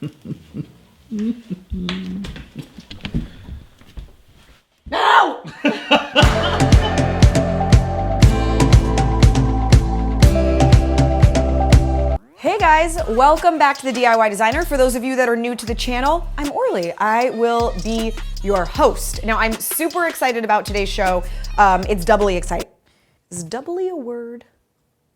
No! Hey guys, welcome back to the DIY Designer. For those of you that are new to the channel, I'm Orly. I will be your host. Now I'm super excited about today's show. It's doubly exciting. Is doubly a word?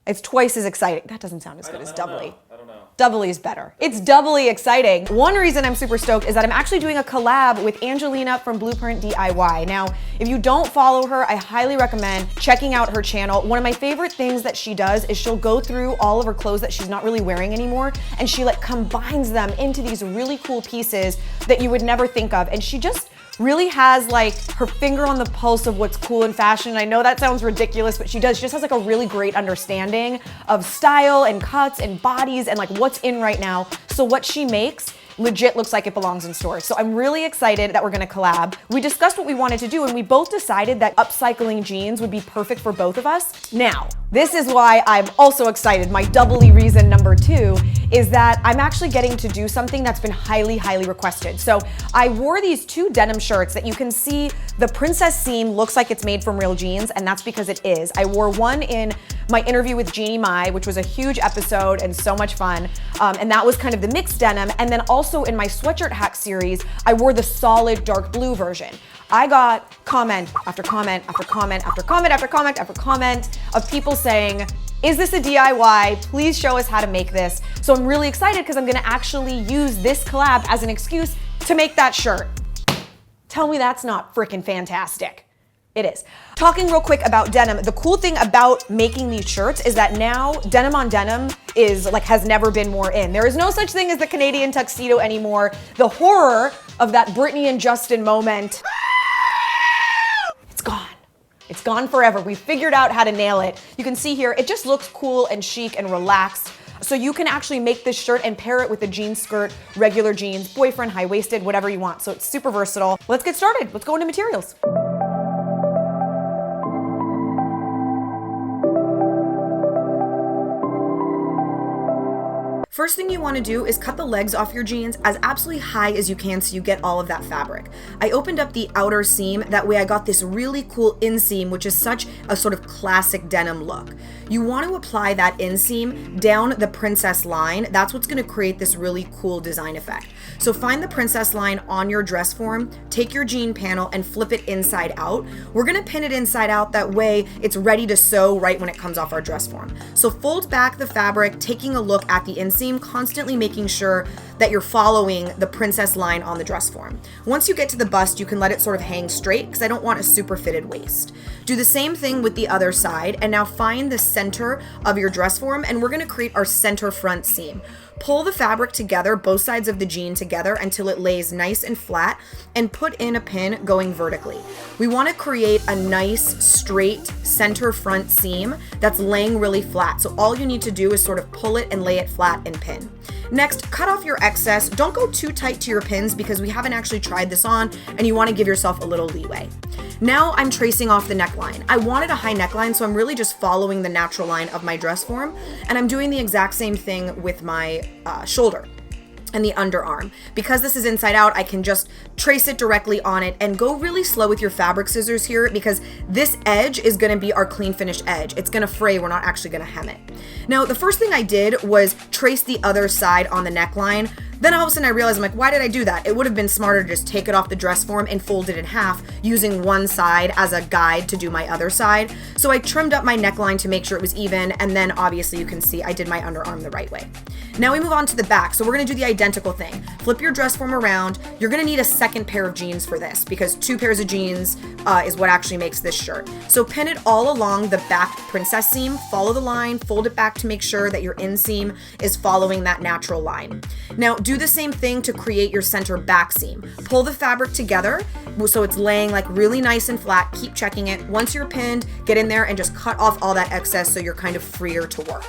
It's twice as exciting. That doesn't sound as good as doubly. I don't know. Doubly is better. It's doubly exciting. One reason I'm super stoked is that I'm actually doing a collab with Angelina from Blueprint DIY. Now, if you don't follow her, I highly recommend checking out her channel. One of my favorite things that she does is she'll go through all of her clothes that she's not really wearing anymore, and she like combines them into these really cool pieces that you would never think of. And she just really has like her finger on the pulse of what's cool in fashion. I know that sounds ridiculous, but she does. She just has like a really great understanding of style and cuts and bodies and like what's in right now. So what she makes legit looks like it belongs in stores. So I'm really excited that we're gonna collab. We discussed what we wanted to do and we both decided that upcycling jeans would be perfect for both of us. Now, this is why I'm also excited. My doubly reason number two is that I'm actually getting to do something that's been highly, highly requested. So I wore these two denim shirts that you can see the princess seam looks like it's made from real jeans, and that's because it is. I wore one in my interview with Jeannie Mai, which was a huge episode and so much fun. And that was kind of the mixed denim. And then also in my sweatshirt hack series, I wore the solid dark blue version. I got comment after comment after comment after comment after comment after comment of people saying, is this a DIY? Please show us how to make this. So I'm really excited because I'm gonna actually use this collab as an excuse to make that shirt. Tell me that's not freaking fantastic. It is. Talking real quick about denim, the cool thing about making these shirts is that now denim on denim is like has never been more in. There is no such thing as the Canadian tuxedo anymore. The horror of that Britney and Justin moment, it's gone. It's gone forever. We figured out how to nail it. You can see here, it just looks cool and chic and relaxed. So you can actually make this shirt and pair it with a jean skirt, regular jeans, boyfriend, high-waisted, whatever you want. So it's super versatile. Let's get started. Let's go into materials. First thing you want to do is cut the legs off your jeans as absolutely high as you can so you get all of that fabric. I opened up the outer seam, that way I got this really cool inseam, which is such a sort of classic denim look. You want to apply that inseam down the princess line. That's what's going to create this really cool design effect. So find the princess line on your dress form, take your jean panel and flip it inside out. We're going to pin it inside out, that way it's ready to sew right when it comes off our dress form. So fold back the fabric, taking a look at the inseam, constantly making sure that you're following the princess line on the dress form. Once you get to the bust, you can let it sort of hang straight because I don't want a super fitted waist. Do the same thing with the other side, and now find the center of your dress form, and we're gonna create our center front seam. Pull the fabric together, both sides of the jean together until it lays nice and flat, and put in a pin going vertically. We want to create a nice straight center front seam that's laying really flat. So all you need to do is sort of pull it and lay it flat and pin. Next, cut off your excess. Don't go too tight to your pins because we haven't actually tried this on and you want to give yourself a little leeway. Now I'm tracing off the neckline. I wanted a high neckline, so I'm really just following the natural line of my dress form, and I'm doing the exact same thing with my shoulder and the underarm. Because this is inside out, I can just trace it directly on it and go really slow with your fabric scissors here because this edge is gonna be our clean finished edge. It's gonna fray, we're not actually gonna hem it. Now, the first thing I did was trace the other side on the neckline. Then all of a sudden I realized, I'm like, why did I do that? It would have been smarter to just take it off the dress form and fold it in half using one side as a guide to do my other side. So I trimmed up my neckline to make sure it was even, and then obviously you can see I did my underarm the right way. Now we move on to the back. So we're gonna do the identical thing. Flip your dress form around. You're gonna need a second pair of jeans for this because 2 pairs of jeans is what actually makes this shirt. So pin it all along the back princess seam, follow the line, fold it back to make sure that your inseam is following that natural line. Now do the same thing to create your center back seam. Pull the fabric together so it's laying like really nice and flat. Keep checking it. Once you're pinned, get in there and just cut off all that excess so you're kind of freer to work.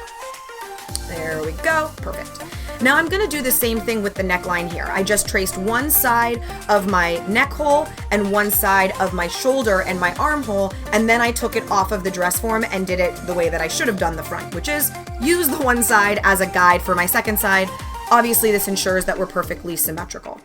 There we go, perfect. Now I'm gonna do the same thing with the neckline here. I just traced one side of my neck hole and one side of my shoulder and my armhole, and then I took it off of the dress form and did it the way that I should have done the front, which is use the one side as a guide for my second side, Obviously, this ensures that we're perfectly symmetrical.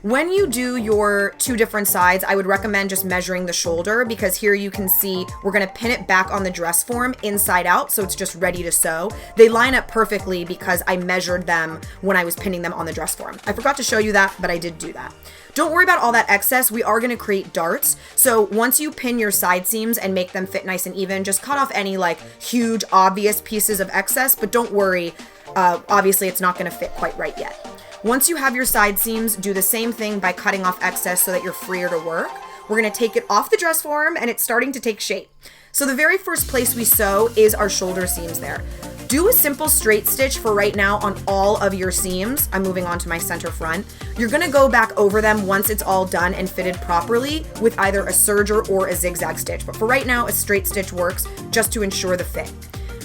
When you do your 2 different sides, I would recommend just measuring the shoulder, because here you can see we're gonna pin it back on the dress form inside out, so it's just ready to sew. They line up perfectly because I measured them when I was pinning them on the dress form. I forgot to show you that, but I did do that. Don't worry about all that excess. We are gonna create darts. So once you pin your side seams and make them fit nice and even, just cut off any like huge obvious pieces of excess, but don't worry, obviously it's not gonna fit quite right yet. Once you have your side seams, do the same thing by cutting off excess so that you're freer to work. We're gonna take it off the dress form and it's starting to take shape. So the very first place we sew is our shoulder seams there. Do a simple straight stitch for right now on all of your seams. I'm moving on to my center front. You're gonna go back over them once it's all done and fitted properly with either a serger or a zigzag stitch. But for right now, a straight stitch works just to ensure the fit.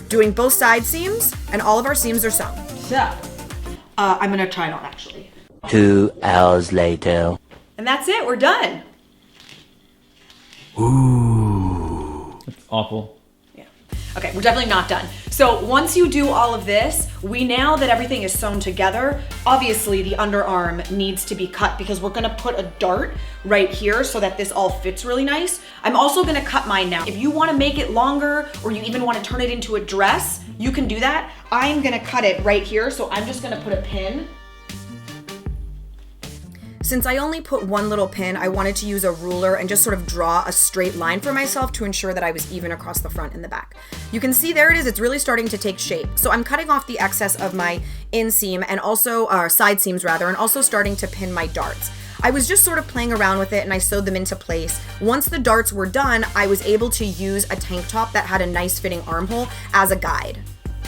Doing both side seams, and all of our seams are sewn. So, I'm gonna try it on actually. 2 hours later. And that's it, we're done. Ooh. It's awful. Yeah. Okay, we're definitely not done. So once you do all of this, now that everything is sewn together, obviously the underarm needs to be cut because we're gonna put a dart right here so that this all fits really nice. I'm also gonna cut mine now. If you wanna make it longer or you even wanna turn it into a dress, you can do that. I'm gonna cut it right here, so I'm just gonna put a pin. Since I only put one little pin, I wanted to use a ruler and just sort of draw a straight line for myself to ensure that I was even across the front and the back. You can see there it is, it's really starting to take shape. So I'm cutting off the excess of my inseam and also, side seams rather, and also starting to pin my darts. I was just sort of playing around with it and I sewed them into place. Once the darts were done, I was able to use a tank top that had a nice fitting armhole as a guide.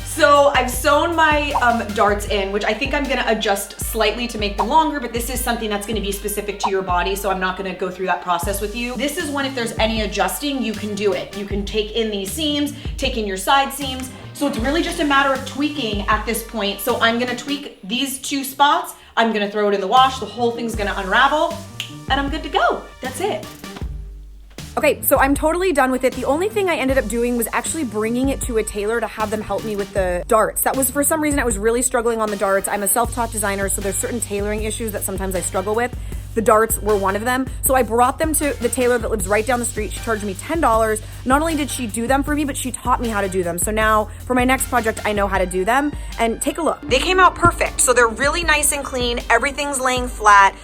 So I've sewn my darts in, which I think I'm gonna adjust slightly to make them longer, but this is something that's gonna be specific to your body, so I'm not gonna go through that process with you. This is when if there's any adjusting, you can do it. You can take in these seams, take in your side seams. So it's really just a matter of tweaking at this point. So I'm gonna tweak these 2 spots, I'm gonna throw it in the wash, the whole thing's gonna unravel, and I'm good to go. That's it. Okay, so I'm totally done with it. The only thing I ended up doing was actually bringing it to a tailor to have them help me with the darts. That was, for some reason, I was really struggling on the darts. I'm a self-taught designer, so there's certain tailoring issues that sometimes I struggle with. The darts were one of them. So I brought them to the tailor that lives right down the street. She charged me $10. Not only did she do them for me, but she taught me how to do them. So now for my next project, I know how to do them. And take a look. They came out perfect. So they're really nice and clean. Everything's laying flat.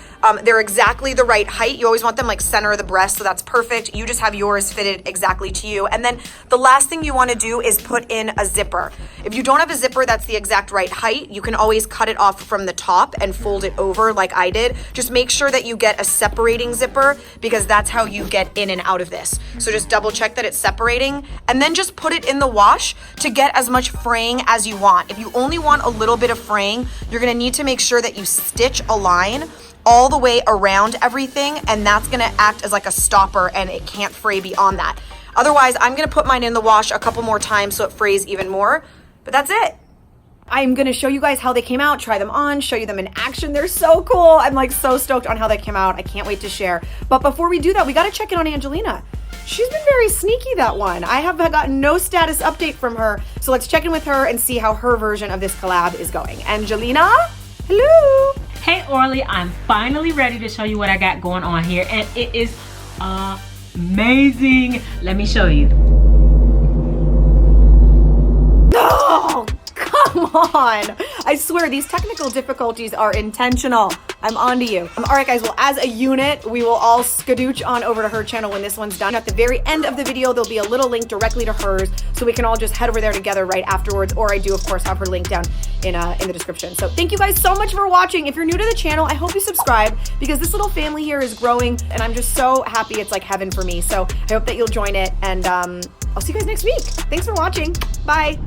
They're exactly the right height. You always want them like center of the breast, so that's perfect. You just have yours fitted exactly to you. And then the last thing you want to do is put in a zipper. If you don't have a zipper that's the exact right height, you can always cut it off from the top and fold it over like I did. Just make sure that you get a separating zipper because that's how you get in and out of this. So just double check that it's separating and then just put it in the wash to get as much fraying as you want. If you only want a little bit of fraying, you're gonna need to make sure that you stitch a line all the way around everything, and that's gonna act as like a stopper and it can't fray beyond that. Otherwise, I'm gonna put mine in the wash a couple more times so it frays even more, but that's it. I'm gonna show you guys how they came out, try them on, show you them in action. They're so cool. I'm like so stoked on how they came out. I can't wait to share. But before we do that, we gotta check in on Angelina. She's been very sneaky, that one. I have gotten no status update from her, so let's check in with her and see how her version of this collab is going. Angelina, hello. Hey Orly, I'm finally ready to show you what I got going on here, and it is amazing. Let me show you. Oh, come on. I swear these technical difficulties are intentional. I'm onto you. All right, guys, well, as a unit, we will all skadooch on over to her channel when this one's done. At the very end of the video, there'll be a little link directly to hers, so we can all just head over there together right afterwards, or I do, of course, have her link down in the description. So thank you guys so much for watching. If you're new to the channel, I hope you subscribe because this little family here is growing, and I'm just so happy. It's like heaven for me. So I hope that you'll join it, and I'll see you guys next week. Thanks for watching. Bye.